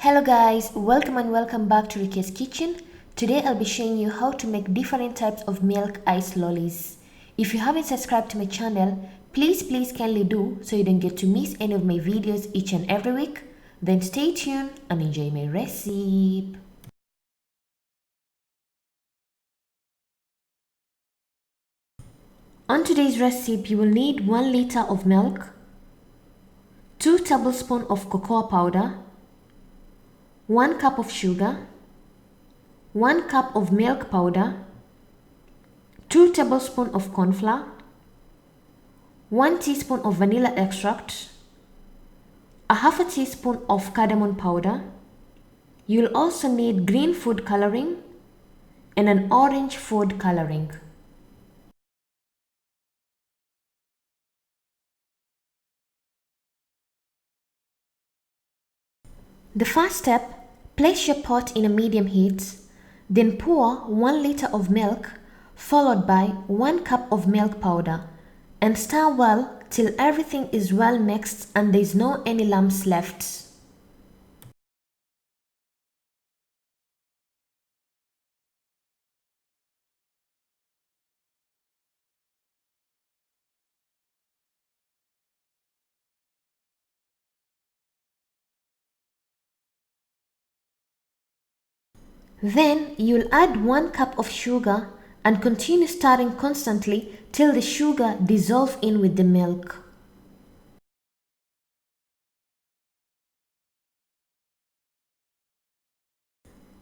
Hello guys, welcome and welcome back to Rukias kitchen. Today I'll be showing you how to make different types of milk ice lollies. If you haven't subscribed to my channel, please kindly do so you don't get to miss any of my videos each and every week. Then stay tuned and enjoy my recipe. On today's recipe, you will need 1 liter of milk, 2 tablespoons of cocoa powder, 1 cup of sugar, 1 cup of milk powder, 2 tablespoons of corn flour, 1 teaspoon of vanilla extract, a half a teaspoon of cardamom powder. You'll also need green food coloring and an orange food coloring. The first step, place your pot in a medium heat, then pour 1 liter of milk followed by 1 cup of milk powder and stir well till everything is well mixed and there is no any lumps left. Then you'll add 1 cup of sugar and continue stirring constantly till the sugar dissolves in with the milk.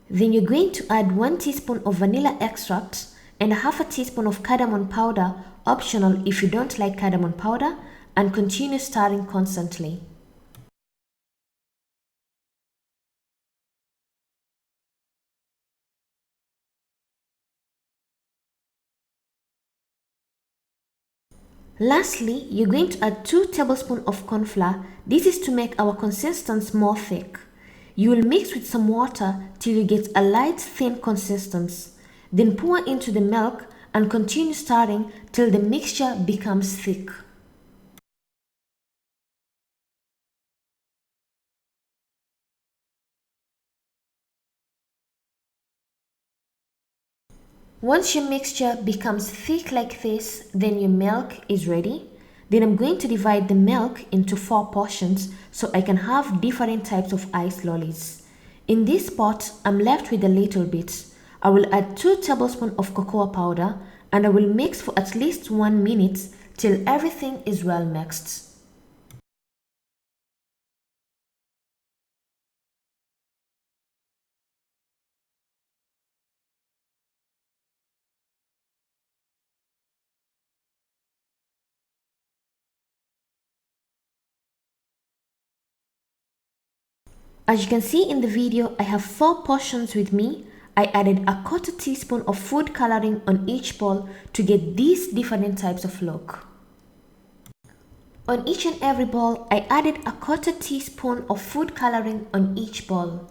Then you're going to add 1 teaspoon of vanilla extract and a half a teaspoon of cardamom powder, optional if you don't like cardamom powder, and continue stirring constantly. Lastly, you're going to add 2 tablespoons of corn flour. This is to make our consistency more thick. You will mix with some water till you get a light thin consistency. Then pour into the milk and continue stirring till the mixture becomes thick. Once your mixture becomes thick like this, then your milk is ready. Then I'm going to divide the milk into 4 portions so I can have different types of ice lollies. In this pot, I'm left with a little bit. I will add 2 tablespoons of cocoa powder and I will mix for at least 1 minute till everything is well mixed. As you can see in the video, I have 4 portions with me. I added a quarter teaspoon of food coloring on each bowl to get these different types of look. On each and every bowl, I added a quarter teaspoon of food coloring on each bowl.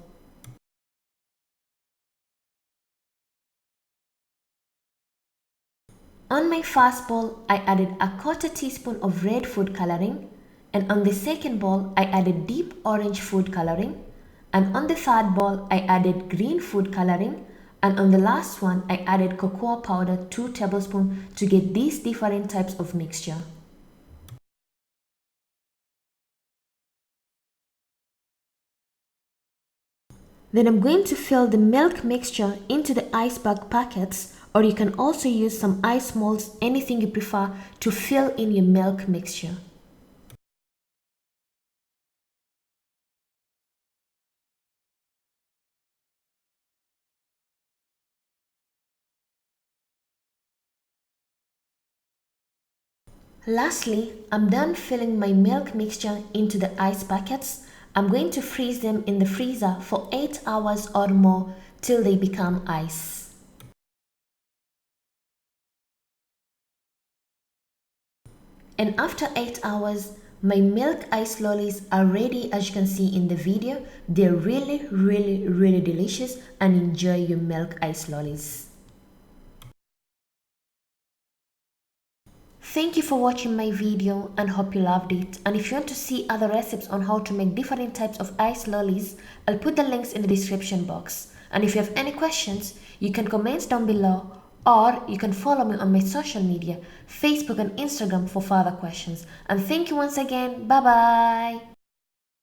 On my first bowl, I added a quarter teaspoon of red food coloring, and on the second bowl, I added deep orange food coloring, and on the third bowl, I added green food coloring, and on the last one, I added cocoa powder 2 tablespoons to get these different types of mixture. Then I'm going to fill the milk mixture into the ice bag packets, or you can also use some ice molds, anything you prefer, to fill in your milk mixture. Lastly, I'm done filling my milk mixture into the ice packets. I'm going to freeze them in the freezer for 8 hours or more till they become ice. And after 8 hours, my milk ice lollies are ready. As you can see in the video, they're really delicious, and enjoy your milk ice lollies. Thank you for watching my video and hope you loved it. And if you want to see other recipes on how to make different types of ice lollies, I'll put the links in the description box. And if you have any questions, you can comment down below, or you can follow me on my social media, Facebook and Instagram, for further questions. And thank you once again. Bye bye.